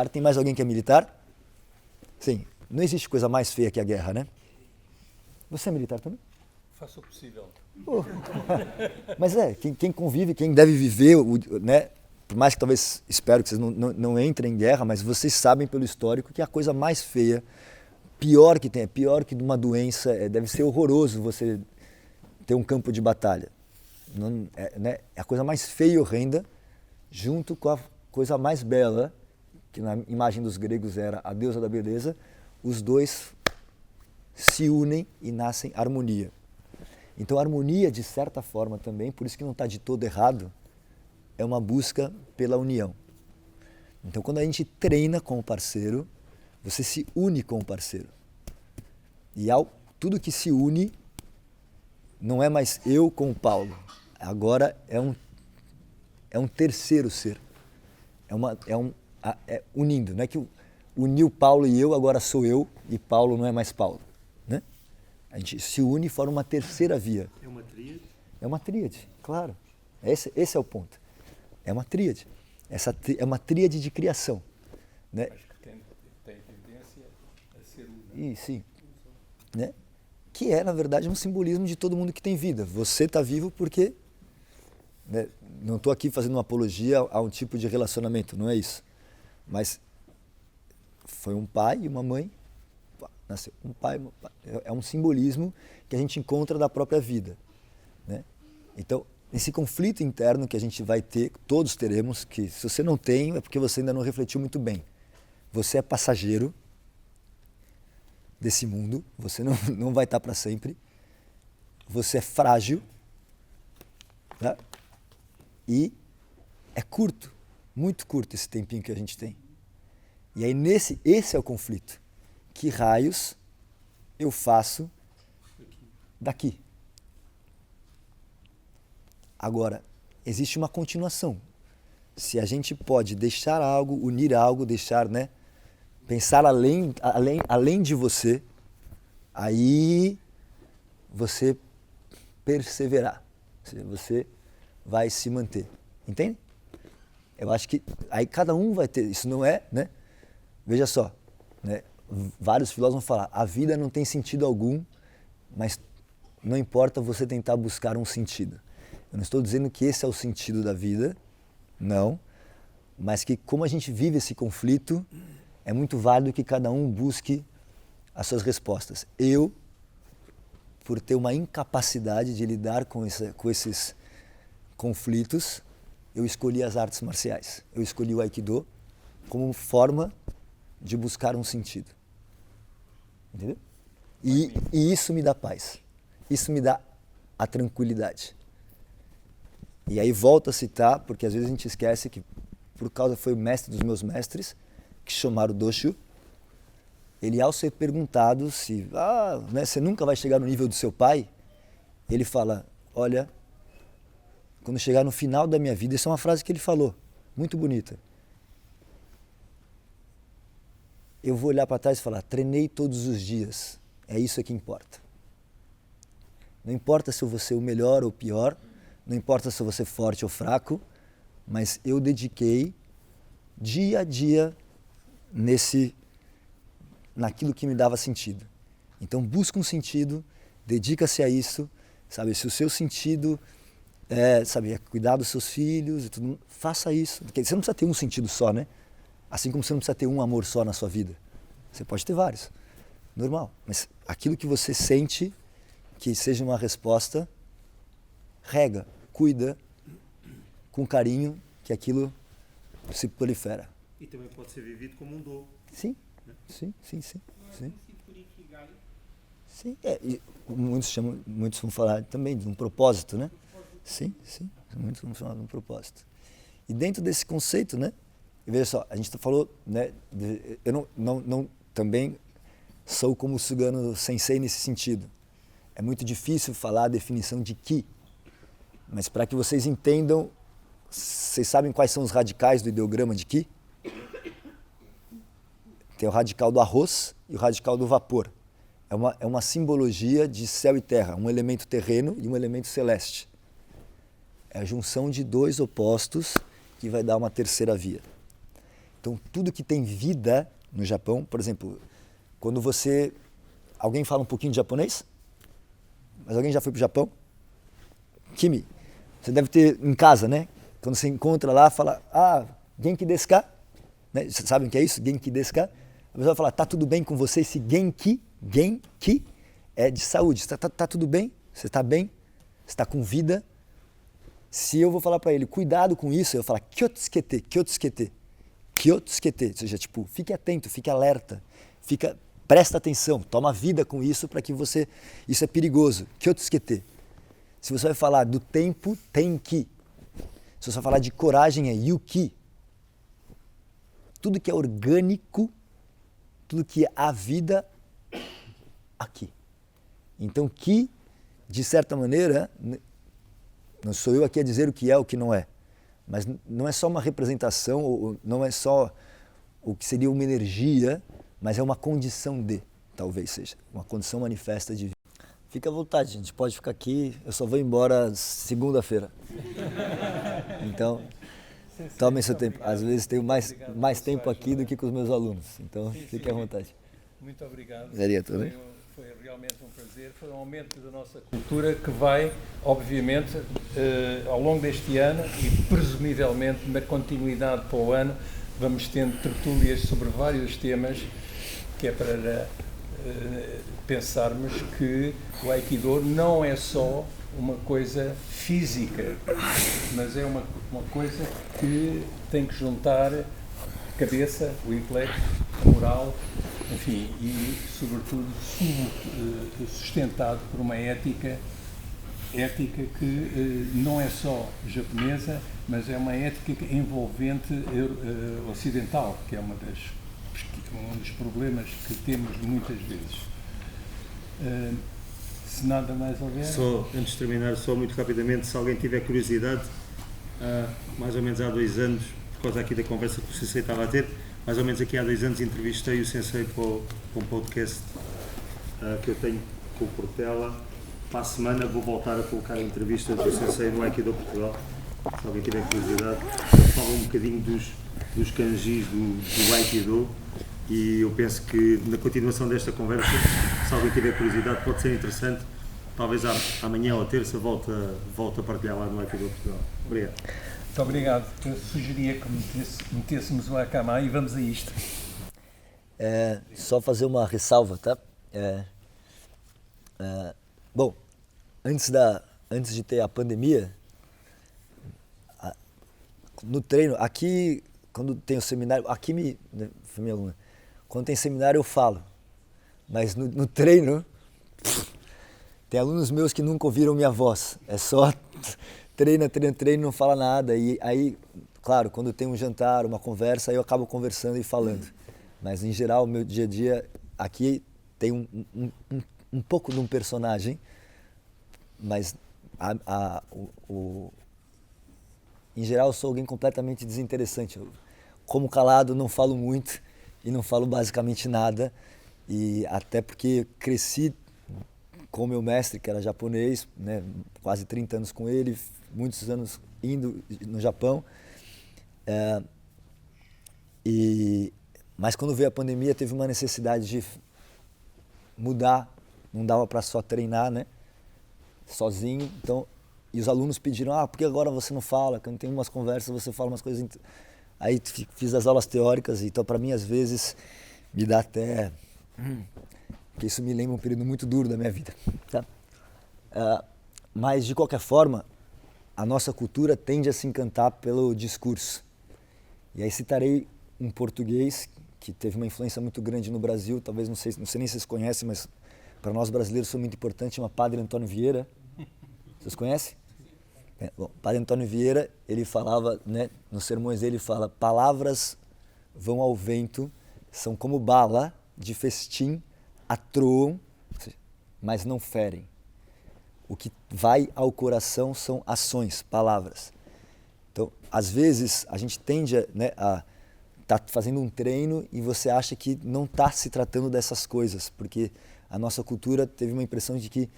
tem mais alguém que é militar? Sim, não existe coisa mais feia que a guerra, né? Você é militar também? Faço o possível. Mas quem convive, quem deve viver, né? Por mais que talvez, espero que vocês não entrem em guerra, mas vocês sabem pelo histórico que a coisa mais feia, pior que tem, pior que uma doença, deve ser horroroso você ter um campo de batalha. Não, né? É a coisa mais feia e horrenda, junto com a coisa mais bela, que na imagem dos gregos era a deusa da beleza, os dois se unem e nascem harmonia. Então a harmonia, de certa forma também, por isso que não está de todo errado, é uma busca pela união. Então quando a gente treina com o parceiro, você se une com o parceiro. E tudo que se une não é mais eu com o Paulo. Agora é um terceiro ser. Unindo. Não é que uniu Paulo e eu, agora sou eu e Paulo não é mais Paulo. Né? A gente se une e forma uma terceira via. É uma tríade? É uma tríade, claro. Esse é o ponto. É uma tríade. É uma tríade de criação. Né? Acho que tem tendência a ser uma. Sim. Né? Que é, na verdade, um simbolismo de todo mundo que tem vida. Você está vivo porque... Né? Não estou aqui fazendo uma apologia a um tipo de relacionamento, não é isso. Mas foi um pai e uma mãe, nasceu um pai, uma pai. É um simbolismo que a gente encontra da própria vida. Né? Então, esse conflito interno que a gente vai ter, todos teremos, que se você não tem, é porque você ainda não refletiu muito bem. Você é passageiro desse mundo, você não vai estar para sempre, você é frágil, né? E é curto, muito curto esse tempinho que a gente tem. E aí esse é o conflito. Que raios eu faço daqui? Agora, existe uma continuação. Se a gente pode deixar algo, unir algo, deixar, né? Pensar além de você, aí você perseverar. Você vai se manter. Entende? Eu acho que aí cada um vai ter, isso não é, né? Veja só, né? Vários filósofos vão falar, a vida não tem sentido algum, mas não importa você tentar buscar um sentido. Eu não estou dizendo que esse é o sentido da vida, não, mas que como a gente vive esse conflito, é muito válido que cada um busque as suas respostas. Eu, por ter uma incapacidade de lidar com esses conflitos, eu escolhi as artes marciais. Eu escolhi o Aikido como forma de buscar um sentido. Entendeu? E isso me dá paz. Isso me dá a tranquilidade. E aí volto a citar, porque às vezes a gente esquece que por causa foi o mestre dos meus mestres, Kishomaru Doshu, ele ao ser perguntado se né, você nunca vai chegar no nível do seu pai, ele fala, olha, quando chegar no final da minha vida, isso é uma frase que ele falou, muito bonita. Eu vou olhar para trás e falar, treinei todos os dias, é isso que importa. Não importa se eu vou ser o melhor ou o pior, não importa se eu vou ser forte ou fraco, mas eu dediquei dia a dia naquilo que me dava sentido. Então busca um sentido, dedica-se a isso, sabe? Se o seu sentido é cuidar dos seus filhos e tudo, faça isso. Porque você não precisa ter um sentido só, né? Assim como você não precisa ter um amor só na sua vida. Você pode ter vários, normal. Mas aquilo que você sente que seja uma resposta, rega, cuida com carinho que aquilo se prolifera. E também pode ser vivido como um dom. Sim, né? Sim. Sim, muitos vão falar também de um propósito, né? Sim, muitos vão falar de um propósito. E dentro desse conceito, né? E veja só, a gente falou, né? Eu não também sou como o Sugano Sensei nesse sentido. É muito difícil falar a definição de Ki, mas para que vocês entendam, vocês sabem quais são os radicais do ideograma de Ki? Tem o radical do arroz e o radical do vapor. É uma simbologia de céu e terra, um elemento terreno e um elemento celeste. É a junção de dois opostos que vai dar uma terceira via. Então, tudo que tem vida no Japão, por exemplo, quando alguém fala um pouquinho de japonês? Mas alguém já foi para o Japão? Kimi, você deve ter em casa, né? Quando você encontra lá, fala, Genki desu ka? Né? Vocês sabem o que é isso? Genki desu ka? A pessoa vai falar, tá tudo bem com você? Esse Genki é de saúde. Tá tudo bem? Você está bem? Você está com vida? Se eu vou falar para ele, cuidado com isso, eu vou falar, kyotsukete. Ou seja, tipo, fique atento, fique alerta, presta atenção, toma vida com isso para que você... Isso é perigoso. Kyotsukete. Se você vai falar do tempo, tenki. Se você vai falar de coragem, é yuki. Tudo que é orgânico, tudo que é a vida, aqui. Então, ki, de certa maneira, não sou eu aqui a dizer o que é ou o que não é, mas não é só uma representação, ou não é só o que seria uma energia, mas é uma condição de, talvez seja, uma condição manifesta de vida. Fica à vontade, gente, pode ficar aqui, eu só vou embora segunda-feira. Então, tomem seu tempo. Às vezes tenho mais tempo aqui do que com os meus alunos, então fique à vontade. Muito obrigado. Foi realmente um prazer, foi um aumento da nossa cultura que vai, obviamente, ao longo deste ano e presumivelmente na continuidade para o ano, vamos tendo tertúlias sobre vários temas, que é para pensarmos que o Aikido não é só uma coisa física, mas é uma coisa que tem que juntar a cabeça, o intelecto, a moral, enfim, e sobretudo sustentado por uma ética ética que não é só japonesa, mas é uma ética envolvente ocidental, que é um dos problemas que temos muitas vezes. Se nada mais houver... Só, antes de terminar, só muito rapidamente, se alguém tiver curiosidade, mais ou menos há 2 anos, por causa aqui da conversa que o Sensei estava a ter, mais ou menos aqui há 2 anos entrevistei o Sensei para um podcast que eu tenho com o Portela. Para a semana vou voltar a colocar a entrevista do Sensei no Aikido Portugal. Se alguém tiver curiosidade, fala um bocadinho dos kanjis do Aikido, e eu penso que na continuação desta conversa, se alguém tiver curiosidade, pode ser interessante. Talvez amanhã ou terça volte a partilhar lá no Aikido Portugal. Obrigado. Muito obrigado. Eu sugeria que metêssemos o Akama e vamos a isto. Só fazer uma ressalva, tá? Bom, antes de ter a pandemia, no treino, aqui, quando tem o seminário, quando tem seminário eu falo, mas no treino, tem alunos meus que nunca ouviram minha voz, é só treina, não fala nada, e aí, claro, quando tem um jantar, uma conversa, aí eu acabo conversando e falando, mas em geral, o meu dia a dia, aqui tem um pouco de um personagem, mas em geral eu sou alguém completamente desinteressante. Eu, como calado, não falo muito e não falo basicamente nada, e até porque cresci com o meu mestre, que era japonês, né, quase 30 anos com ele, muitos anos indo no Japão, mas quando veio a pandemia teve uma necessidade de mudar, não dava para só treinar, né, sozinho, então, e os alunos pediram, por que agora você não fala? Quando tem umas conversas você fala umas coisas, aí fiz as aulas teóricas, então para mim às vezes me dá até, porque isso me lembra um período muito duro da minha vida, tá? Mas de qualquer forma, a nossa cultura tende a se encantar pelo discurso, e aí citarei um português que teve uma influência muito grande no Brasil, talvez, não sei nem se vocês conhecem, mas para nós brasileiros foi muito importante, chama Padre Antônio Vieira. Vocês conhecem? Bom, Padre Antônio Vieira, ele falava, né, nos sermões dele, fala: palavras vão ao vento, são como bala de festim, atroam, mas não ferem. O que vai ao coração são ações, palavras. Então, às vezes, a gente tende a tá fazendo um treino e você acha que não está se tratando dessas coisas, porque a nossa cultura teve uma impressão de que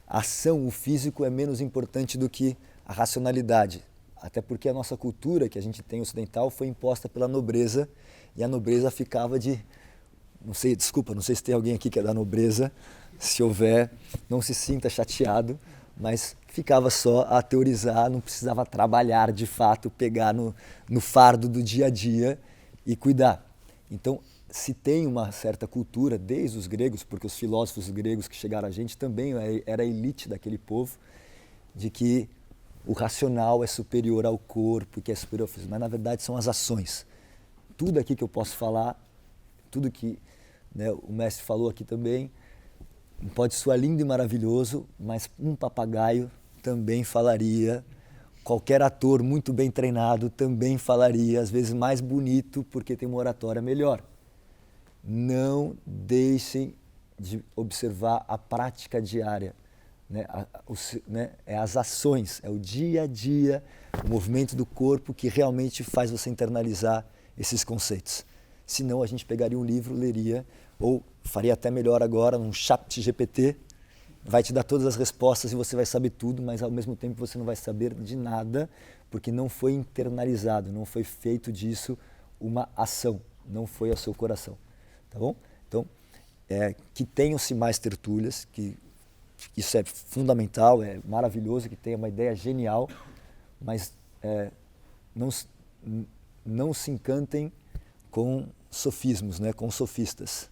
a ação, o físico é menos importante do que a racionalidade. Até porque a nossa cultura, que a gente tem ocidental, foi imposta pela nobreza, e a nobreza ficava não sei se tem alguém aqui que é da nobreza, se houver, não se sinta chateado, mas ficava só a teorizar, não precisava trabalhar de fato, pegar no fardo do dia a dia e cuidar. Então, se tem uma certa cultura, desde os gregos, porque os filósofos gregos que chegaram a gente também era a elite daquele povo, de que o racional é superior ao corpo, que é superior ao físico, mas na verdade são as ações. Tudo aqui que eu posso falar, tudo que, né, o mestre falou aqui também, pode soar lindo e maravilhoso, mas um papagaio também falaria, qualquer ator muito bem treinado também falaria, às vezes mais bonito, porque tem uma oratória melhor. Não deixem de observar a prática diária, né? É as ações, é o dia a dia, o movimento do corpo que realmente faz você internalizar esses conceitos. Senão a gente pegaria um livro, leria, ou faria até melhor agora, num chat GPT, vai te dar todas as respostas e você vai saber tudo, mas ao mesmo tempo você não vai saber de nada, porque não foi internalizado, não foi feito disso uma ação, não foi ao seu coração. Tá bom? Então, que tenham-se mais tertúlias, que isso é fundamental, é maravilhoso, que tenha uma ideia genial, mas não se encantem com sofismos, né, com sofistas.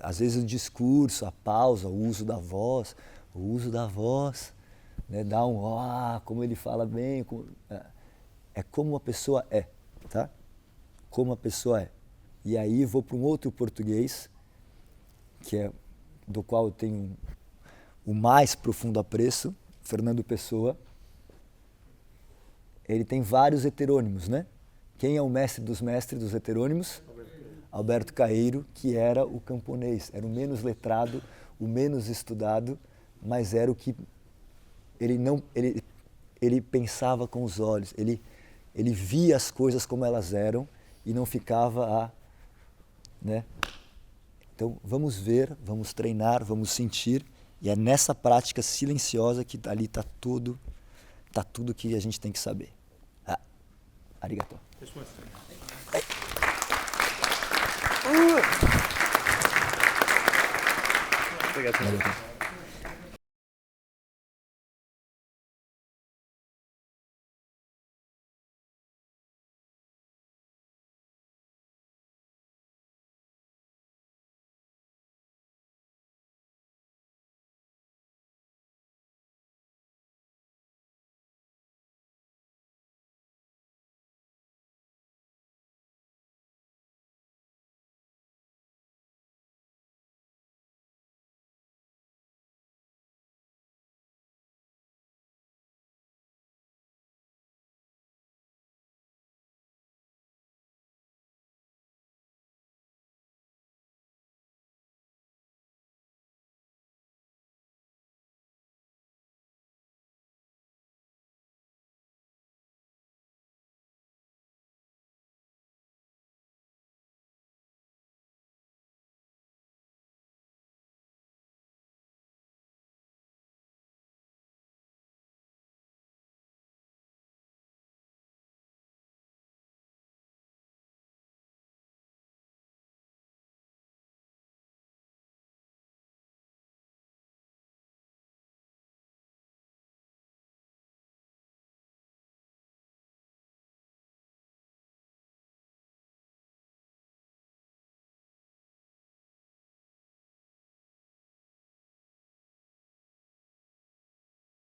Às vezes o discurso, a pausa, o uso da voz, né, dá como ele fala bem, é como a pessoa é, tá? Como a pessoa é. E aí vou para um outro português, do qual eu tenho o mais profundo apreço, Fernando Pessoa, ele tem vários heterônimos, né? Quem é o mestre dos mestres dos heterônimos? Alberto Caeiro, que era o camponês, era o menos letrado, o menos estudado, mas era o que ele pensava com os olhos, ele via as coisas como elas eram e não ficava né? Então vamos ver, vamos treinar, vamos sentir, e é nessa prática silenciosa que ali está tudo que a gente tem que saber. Arigato. Obrigado.